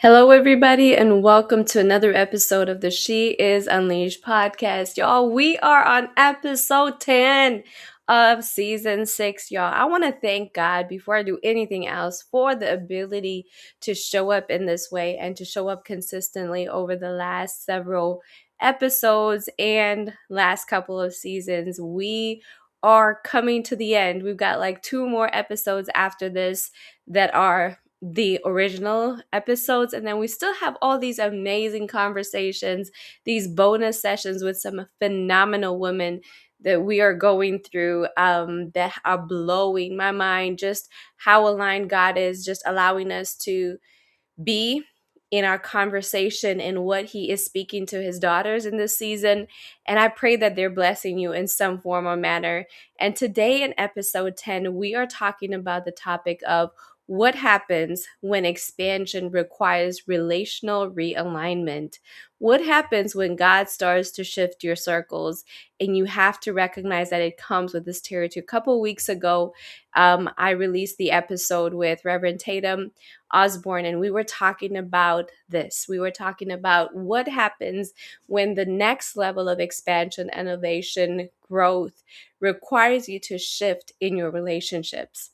Hello, everybody, and welcome to another episode of the She Is Unleashed podcast. Y'all, we are on episode 10 of season 6, y'all. I want to thank God before I do anything else for the ability to show up in this way and to show up consistently over the last several episodes and last couple of seasons. We are coming to the end. We've got like 2 more episodes after this that are the original episodes, and then we still have all these amazing conversations, these bonus sessions with some phenomenal women that we are going through that are blowing my mind, just how aligned God is, just allowing us to be in our conversation and what he is speaking to his daughters in this season. And I pray that they're blessing you in some form or manner. And today in episode 10, we are talking about the topic of what happens when expansion requires relational realignment. What happens when God starts to shift your circles and you have to recognize that it comes with this territory? A couple weeks ago, I released the episode with Reverend Tatum Osborne, and we were talking about this. We were talking about what happens when the next level of expansion, innovation, growth requires you to shift in your relationships.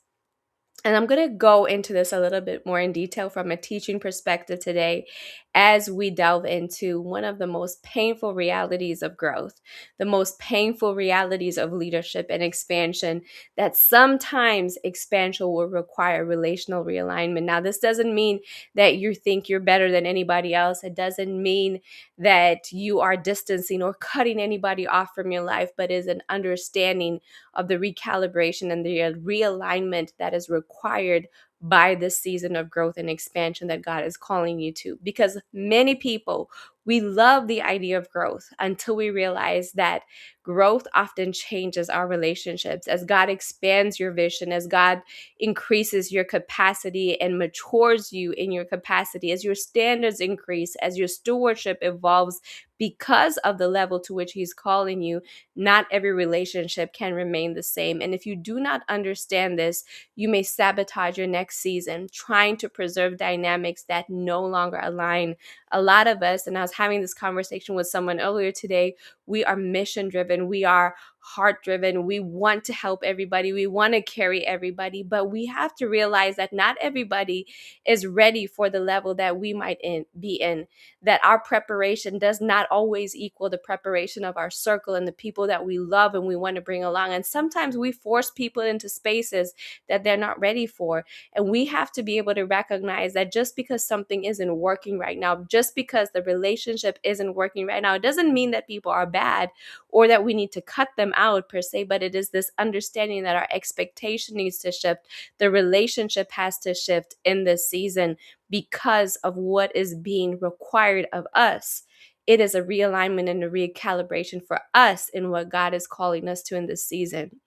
And I'm going to go into this a little bit more in detail from a teaching perspective today as we delve into one of the most painful realities of growth, the most painful realities of leadership and expansion, that sometimes expansion will require relational realignment. Now, this doesn't mean that you think you're better than anybody else. It doesn't mean that you are distancing or cutting anybody off from your life, but is an understanding of the recalibration and the realignment that is required by this season of growth and expansion that God is calling you to. Because many people, we love the idea of growth until we realize that growth often changes our relationships. As God expands your vision, as God increases your capacity and matures you in your capacity, as your standards increase, as your stewardship evolves because of the level to which He's calling you, not every relationship can remain the same. And if you do not understand this, you may sabotage your next season trying to preserve dynamics that no longer align. A lot of us, and I was having this conversation with someone earlier today, we are mission driven, we are heart driven, we want to help everybody, we want to carry everybody, but we have to realize that not everybody is ready for the level that we might be in, that our preparation does not always equal the preparation of our circle and the people that we love and we want to bring along. And sometimes we force people into spaces that they're not ready for. And we have to be able to recognize that just because something isn't working right now, just because the relationship isn't working right now, it doesn't mean that people are bad or that we need to cut them out per se, but it is this understanding that our expectation needs to shift. The relationship has to shift in this season because of what is being required of us. It is a realignment and a recalibration for us in what God is calling us to in this season.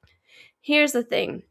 Here's the thing.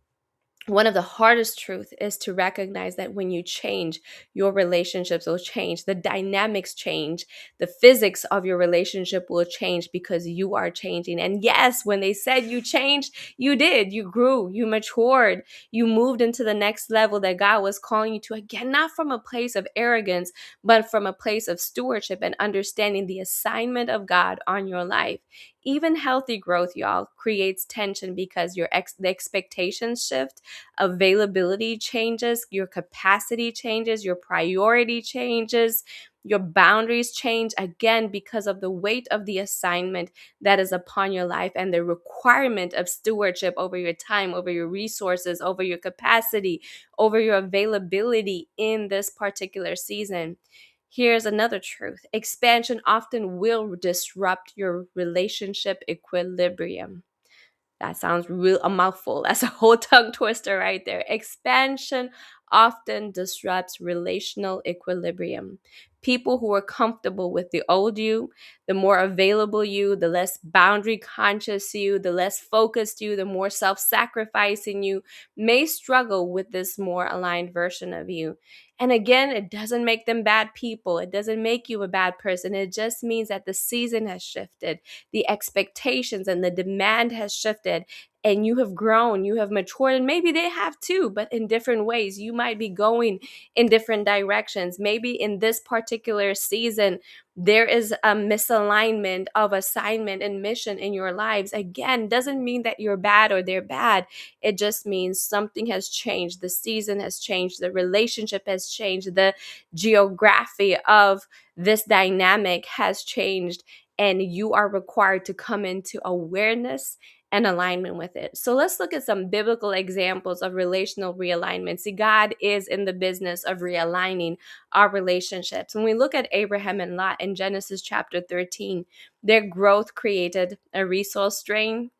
One of the hardest truths is to recognize that when you change, your relationships will change. The dynamics change. The physics of your relationship will change because you are changing. And yes, when they said you changed, you did. You grew, you matured, you moved into the next level that God was calling you to. Again, not from a place of arrogance, but from a place of stewardship and understanding the assignment of God on your life. Even healthy growth, y'all, creates tension because the expectations shift, availability changes, your capacity changes, your priority changes, your boundaries change, again because of the weight of the assignment that is upon your life and the requirement of stewardship over your time, over your resources, over your capacity, over your availability in this particular season. Here's another truth. Expansion often will disrupt your relationship equilibrium. That sounds real a mouthful. That's a whole tongue twister right there. Expansion often disrupts relational equilibrium People who are comfortable with the old you, the more available you, the less boundary conscious you, the less focused you, the more self-sacrificing you, may struggle with this more aligned version of you. And again, it doesn't make them bad people. It doesn't make you a bad person. It just means that the season has shifted, the expectations and the demand has shifted, and you have grown, you have matured, and maybe they have too, but in different ways. You might be going in different directions. Maybe in this particular season, there is a misalignment of assignment and mission in your lives. Again, doesn't mean that you're bad or they're bad. It just means something has changed. The season has changed. The relationship has changed. The geography of this dynamic has changed. And you are required to come into awareness and alignment with it. So let's look at some biblical examples of relational realignment. See, God is in the business of realigning our relationships. When we look at Abraham and Lot in Genesis chapter 13, their growth created a resource strain,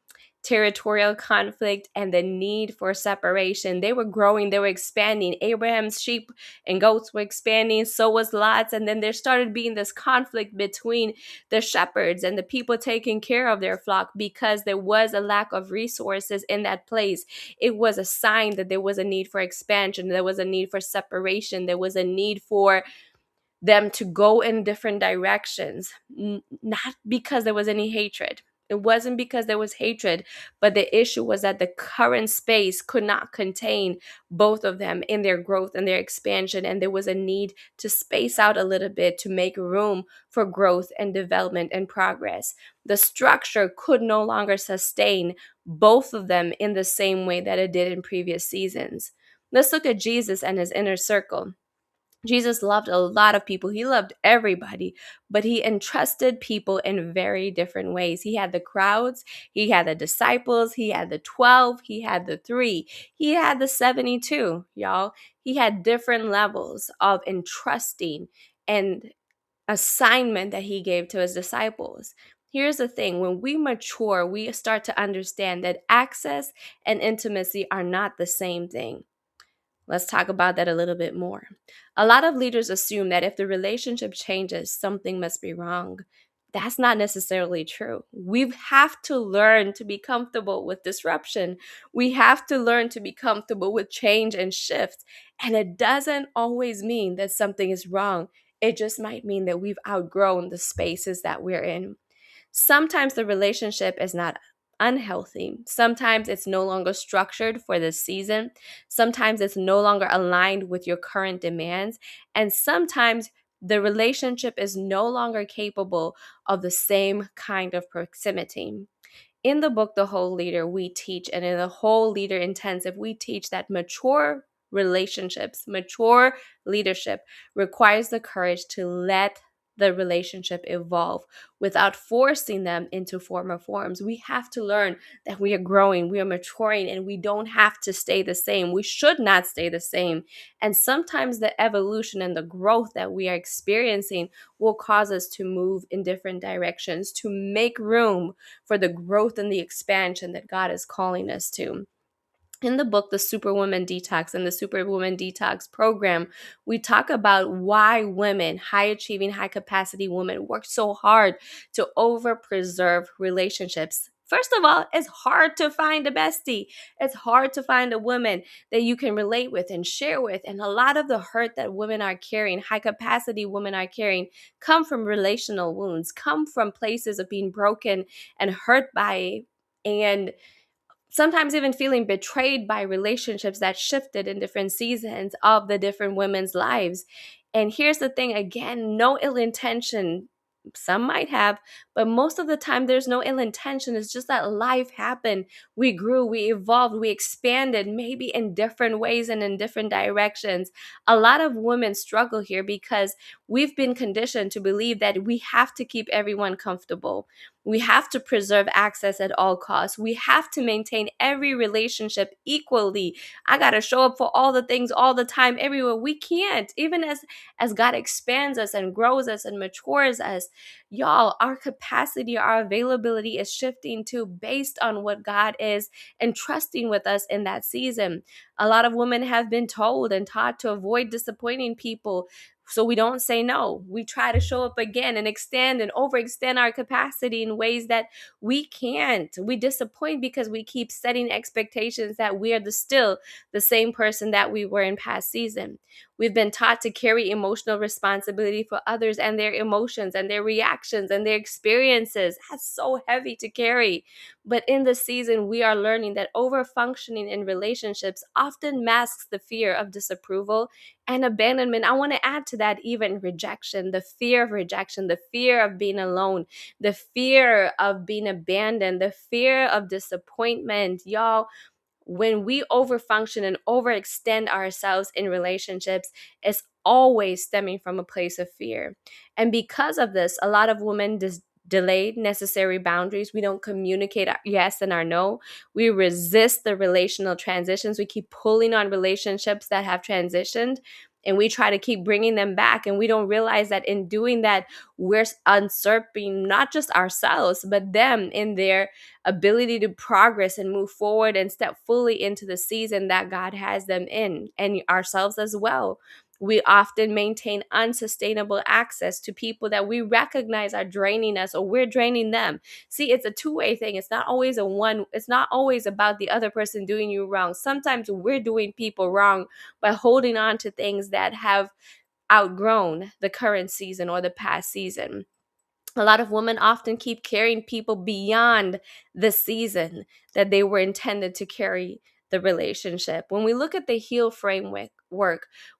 territorial conflict, and the need for separation. They were growing, they were expanding. Abraham's sheep and goats were expanding, so was Lot's. And then there started being this conflict between the shepherds and the people taking care of their flock because there was a lack of resources in that place. It was a sign that there was a need for expansion, there was a need for separation, there was a need for them to go in different directions, not because there was any hatred. It wasn't because there was hatred, but the issue was that the current space could not contain both of them in their growth and their expansion. And there was a need to space out a little bit to make room for growth and development and progress. The structure could no longer sustain both of them in the same way that it did in previous seasons. Let's look at Jesus and his inner circle. Jesus loved a lot of people. He loved everybody, but he entrusted people in very different ways. He had the crowds, he had the disciples, he had the 12, he had the 3, he had the 72, y'all. He had different levels of entrusting and assignment that he gave to his disciples. Here's the thing, when we mature, we start to understand that access and intimacy are not the same thing. Let's talk about that a little bit more. A lot of leaders assume that if the relationship changes, something must be wrong. That's not necessarily true. We have to learn to be comfortable with disruption. We have to learn to be comfortable with change and shift. And it doesn't always mean that something is wrong. It just might mean that we've outgrown the spaces that we're in. Sometimes the relationship is not unhealthy. Sometimes it's no longer structured for the season. Sometimes it's no longer aligned with your current demands. And sometimes the relationship is no longer capable of the same kind of proximity. In the book, The Whole Leader, we teach, and in the Whole Leader Intensive, we teach that mature relationships, mature leadership requires the courage to let the relationship evolve without forcing them into former forms. We have to learn that we are growing, we are maturing, and we don't have to stay the same. We should not stay the same. And sometimes the evolution and the growth that we are experiencing will cause us to move in different directions, to make room for the growth and the expansion that God is calling us to. In the book, The Superwoman Detox and the Superwoman Detox program, we talk about why women, high achieving, high capacity women, work so hard to over preserve relationships. First of all, it's hard to find a bestie. It's hard to find a woman that you can relate with and share with. And a lot of the hurt that women are carrying, high capacity women are carrying, come from relational wounds, come from places of being broken and hurt by, and sometimes even feeling betrayed by relationships that shifted in different seasons of the different women's lives. And here's the thing, again, no ill intention. Some might have, but most of the time there's no ill intention. It's just that life happened. We grew, we evolved, we expanded, maybe in different ways and in different directions. A lot of women struggle here because we've been conditioned to believe that we have to keep everyone comfortable. We have to preserve access at all costs. We have to maintain every relationship equally. I got to show up for all the things all the time, everywhere. We can't. Even as God expands us and grows us and matures us, y'all, our capacity, our availability is shifting too based on what God is entrusting with us in that season. A lot of women have been told and taught to avoid disappointing people, so we don't say no. We try to show up again and extend and overextend our capacity in ways that we can't. We disappoint because we keep setting expectations that we are still the same person that we were in past season. We've been taught to carry emotional responsibility for others and their emotions and their reactions and their experiences. That's so heavy to carry. But in this season, we are learning that over functioning in relationships often masks the fear of disapproval and abandonment. I want to add to that even rejection, the fear of rejection, the fear of being alone, the fear of being abandoned, the fear of disappointment. Y'all, when we overfunction and overextend ourselves in relationships, it's always stemming from a place of fear. And because of this, a lot of women delayed necessary boundaries. We don't communicate our yes and our no. We resist the relational transitions. We keep pulling on relationships that have transitioned, and we try to keep bringing them back. And we don't realize that in doing that, we're usurping not just ourselves, but them in their ability to progress and move forward and step fully into the season that God has them in, and ourselves as well. We often maintain unsustainable access to people that we recognize are draining us, or we're draining them. See, it's a two-way thing. It's not always about the other person doing you wrong. Sometimes we're doing people wrong by holding on to things that have outgrown the current season or the past season. A lot of women often keep carrying people beyond the season that they were intended to carry the relationship. When we look at the heal framework,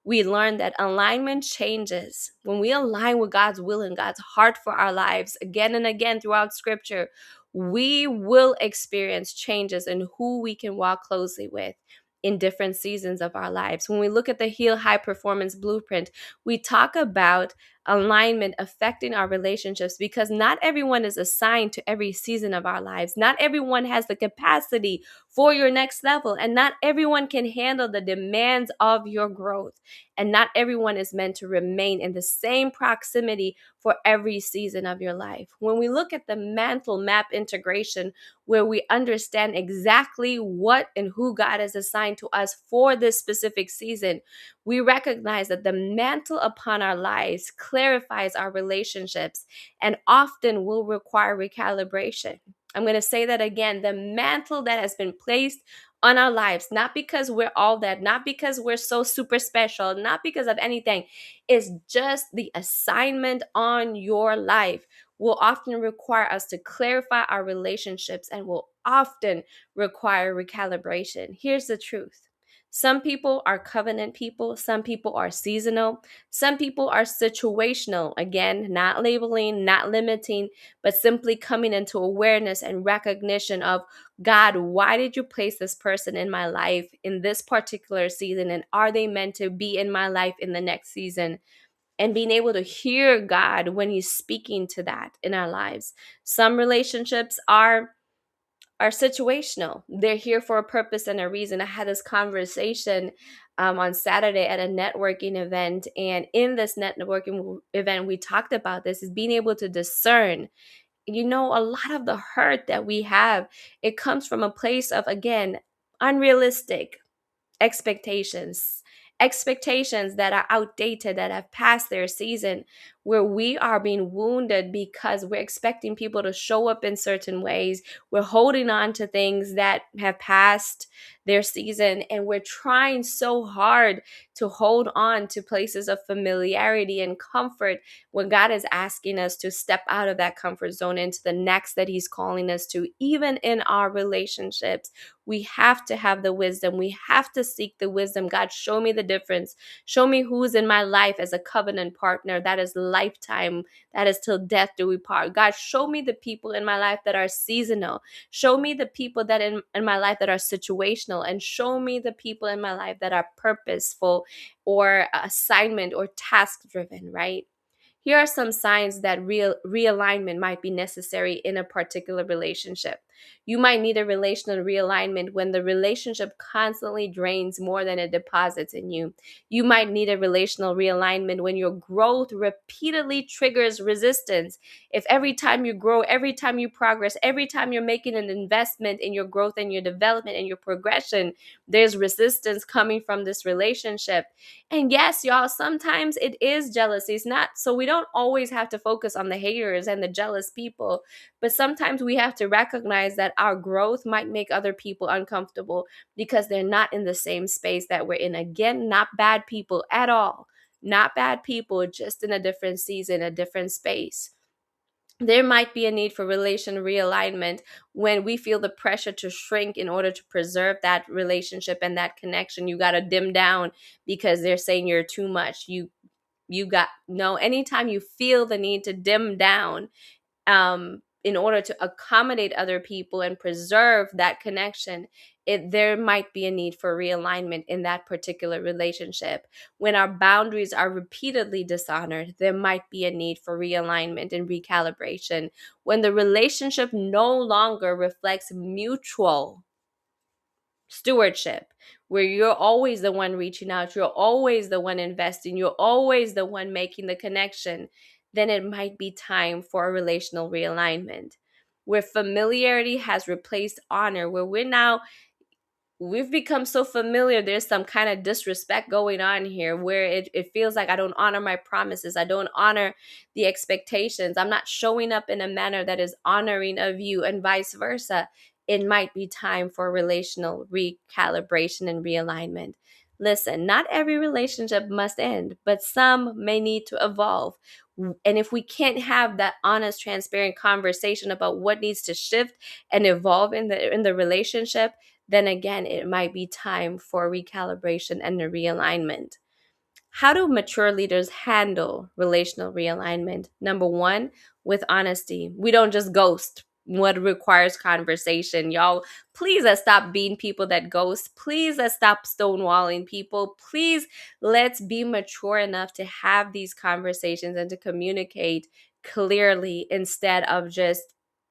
we learn that alignment changes. When we align with God's will and God's heart for our lives again and again throughout scripture, we will experience changes in who we can walk closely with in different seasons of our lives. When we look at the Heal High Performance Blueprint, we talk about alignment affecting our relationships, because not everyone is assigned to every season of our lives. Not everyone has the capacity for your next level, and not everyone can handle the demands of your growth. And not everyone is meant to remain in the same proximity for every season of your life. When we look at the mantle map integration, where we understand exactly what and who God has assigned to us for this specific season, we recognize that the mantle upon our lives clarifies our relationships and often will require recalibration. I'm going to say that again. The mantle that has been placed on our lives, not because we're all that, not because we're so super special, not because of anything, is just the assignment on your life, will often require us to clarify our relationships and will often require recalibration. Here's the truth. Some people are covenant people. Some people are seasonal. Some people are situational. Again, not labeling, not limiting, but simply coming into awareness and recognition of, God, why did you place this person in my life in this particular season? And are they meant to be in my life in the next season? And being able to hear God when He's speaking to that in our lives. Some relationships are situational. They're here for a purpose and a reason. I had this conversation on Saturday at a networking event. And in this networking event, we talked about this, is being able to discern. A lot of the hurt that we have, it comes from a place of, again, unrealistic expectations that are outdated, that have passed their season, where we are being wounded because we're expecting people to show up in certain ways. We're holding on to things that have passed their season, and we're trying so hard to hold on to places of familiarity and comfort when God is asking us to step out of that comfort zone into the next that He's calling us to. Even in our relationships, we have to have the wisdom. We have to seek the wisdom. God, show me the difference. Show me who's in my life as a covenant partner that is lifetime, that is till death do we part. God, show me the people in my life that are seasonal. Show me the people that in my life that are situational, and show me the people in my life that are purposeful or assignment or task driven, right? Here are some signs that realignment might be necessary in a particular relationship. You might need a relational realignment when the relationship constantly drains more than it deposits in you. You might need a relational realignment when your growth repeatedly triggers resistance. If every time you grow, every time you progress, every time you're making an investment in your growth and your development and your progression, there's resistance coming from this relationship. And yes, y'all, sometimes it is jealousy. It's not, so we don't always have to focus on the haters and the jealous people, but sometimes we have to recognize that our growth might make other people uncomfortable because they're not in the same space that we're in. Again, not bad people at all. Not bad people, just in a different season, a different space. There might be a need for relation realignment when we feel the pressure to shrink in order to preserve that relationship and that connection. You got to dim down because they're saying you're too much. You got no, anytime you feel the need to dim down in order to accommodate other people and preserve that connection, there might be a need for realignment in that particular relationship. When our boundaries are repeatedly dishonored, there might be a need for realignment and recalibration. When the relationship no longer reflects mutual stewardship, where you're always the one reaching out, you're always the one investing, you're always the one making the connection, then it might be time for a relational realignment. Where familiarity has replaced honor, where we've become so familiar, there's some kind of disrespect going on here where it feels like I don't honor my promises, I don't honor the expectations, I'm not showing up in a manner that is honoring of you, and vice versa. It might be time for relational recalibration and realignment. Listen, not every relationship must end, but some may need to evolve. And if we can't have that honest, transparent conversation about what needs to shift and evolve in the relationship, then again, it might be time for recalibration and a realignment. How do mature leaders handle relational realignment? Number one, with honesty. We don't just ghost what requires conversation. Y'all, please let's stop being people that ghost. Please let's stop stonewalling people. Please let's be mature enough to have these conversations and to communicate clearly instead of just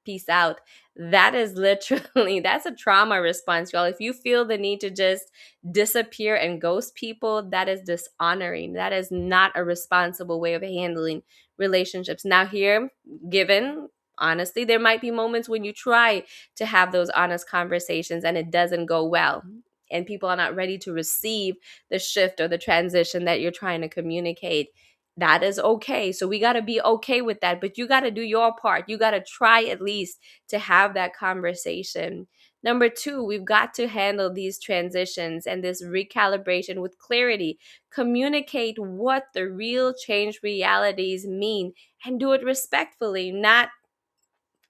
peace out. That is literally, that's a trauma response, y'all. If you feel the need to just disappear and ghost people, that is dishonoring. That is not a responsible way of handling relationships. Now, here, given honestly, there might be moments when you try to have those honest conversations and it doesn't go well. And people are not ready to receive the shift or the transition that you're trying to communicate. That is okay. So we got to be okay with that. But you got to do your part. You got to try at least to have that conversation. Number two, we've got to handle these transitions and this recalibration with clarity. Communicate what the real change realities mean and do it respectfully, not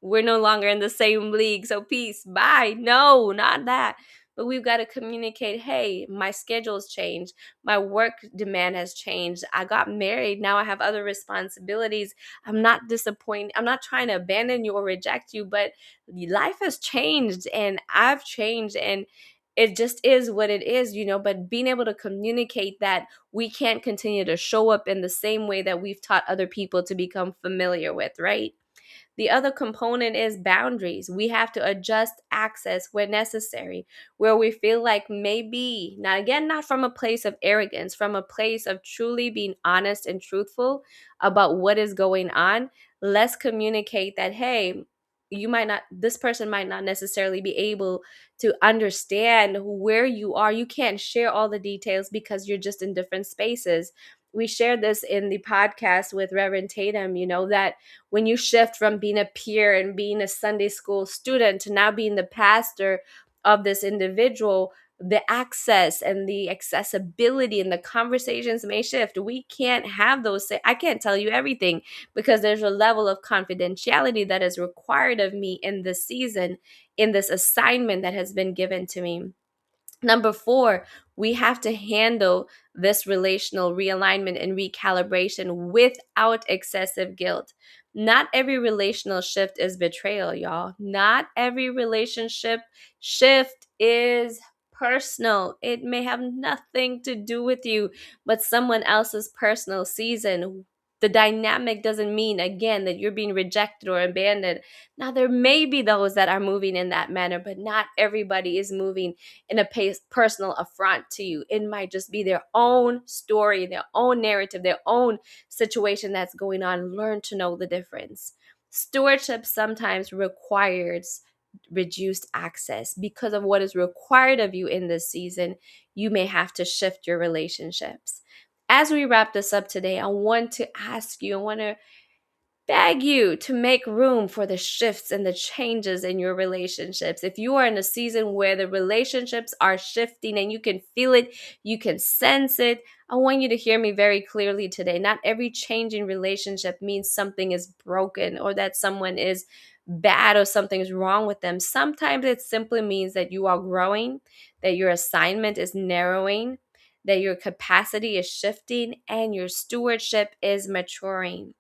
we're no longer in the same league, so peace, bye. No, not that. But we've got to communicate, hey, my schedule's changed. My work demand has changed. I got married. Now I have other responsibilities. I'm not disappointed. I'm not trying to abandon you or reject you, but life has changed and I've changed, and it just is what it is, but being able to communicate that we can't continue to show up in the same way that we've taught other people to become familiar with, right? The other component is boundaries. We have to adjust access where necessary, where we feel like maybe, now again, not from a place of arrogance, from a place of truly being honest and truthful about what is going on. Let's communicate that, hey, this person might not necessarily be able to understand where you are. You can't share all the details because you're just in different spaces. We shared this in the podcast with Reverend Tatum, that when you shift from being a peer and being a Sunday school student to now being the pastor of this individual, the access and the accessibility and the conversations may shift. We can't have those. I can't tell you everything because there's a level of confidentiality that is required of me in this season, in this assignment that has been given to me. Number four, we have to handle this relational realignment and recalibration without excessive guilt. Not every relational shift is betrayal, y'all. Not every relationship shift is personal. It may have nothing to do with you, but someone else's personal season. The dynamic doesn't mean, again, that you're being rejected or abandoned. Now, there may be those that are moving in that manner, but not everybody is moving in a personal affront to you. It might just be their own story, their own narrative, their own situation that's going on. Learn to know the difference. Stewardship sometimes requires reduced access because of what is required of you in this season. You may have to shift your relationships. As we wrap this up today, I want to ask you, I want to beg you to make room for the shifts and the changes in your relationships. If you are in a season where the relationships are shifting and you can feel it, you can sense it, I want you to hear me very clearly today. Not every change in relationship means something is broken or that someone is bad or something is wrong with them. Sometimes it simply means that you are growing, that your assignment is narrowing, that your capacity is shifting, and your stewardship is maturing.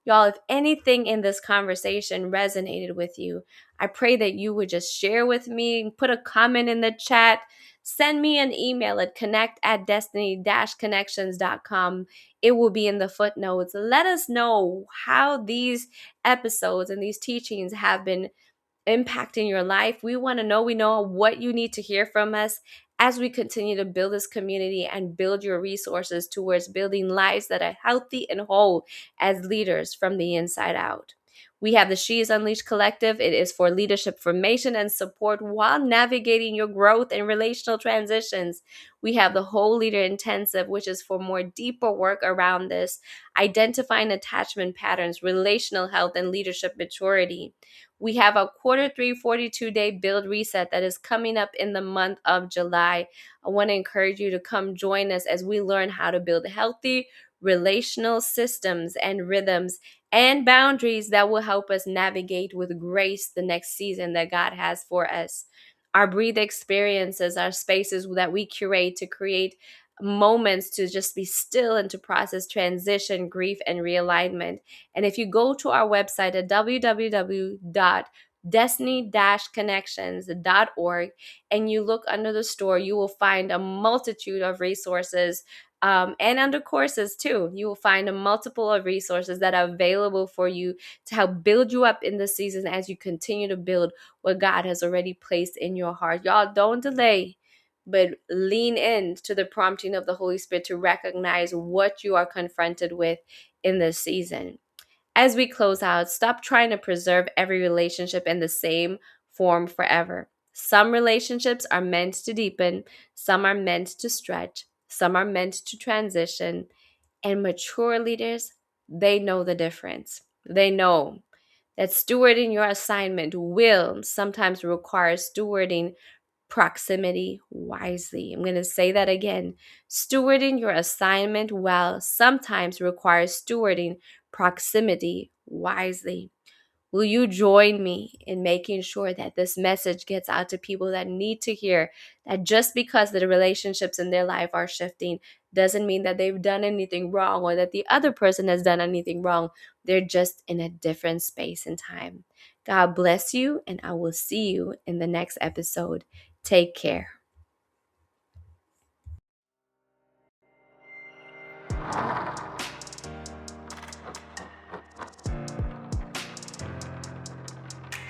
Y'all, if anything in this conversation resonated with you, I pray that you would just share with me, put a comment in the chat, send me an email at connect@destiny-connections.com. It will be in the footnotes. Let us know how these episodes and these teachings have been impacting your life. We want to know, we know what you need to hear from us as we continue to build this community and build your resources towards building lives that are healthy and whole as leaders from the inside out. We have the She is Unleashed Collective. It is for leadership formation and support while navigating your growth and relational transitions. We have the Whole Leader Intensive, which is for more deeper work around this, identifying attachment patterns, relational health, and leadership maturity. We have a Q3 42-day build reset that is coming up in the month of July. I want to encourage you to come join us as we learn how to build healthy relational systems and rhythms and boundaries that will help us navigate with grace the next season that God has for us. Our breathe experiences are spaces that we curate to create moments to just be still and to process transition, grief, and realignment. And if you go to our website at www.destiny-connections.org and you look under the store, you will find a multitude of resources, and under courses too. You will find a multiple of resources that are available for you to help build you up in the season as you continue to build what God has already placed in your heart. Y'all, don't delay, but lean in to the prompting of the Holy Spirit to recognize what you are confronted with in this season. As we close out, stop trying to preserve every relationship in the same form forever. Some relationships are meant to deepen, some are meant to stretch, some are meant to transition, and mature leaders, they know the difference. They know that stewarding your assignment will sometimes require stewarding proximity wisely. I'm going to say that again. Stewarding your assignment well sometimes requires stewarding proximity wisely. Will you join me in making sure that this message gets out to people that need to hear that just because the relationships in their life are shifting doesn't mean that they've done anything wrong or that the other person has done anything wrong. They're just in a different space and time. God bless you, and I will see you in the next episode. Take care.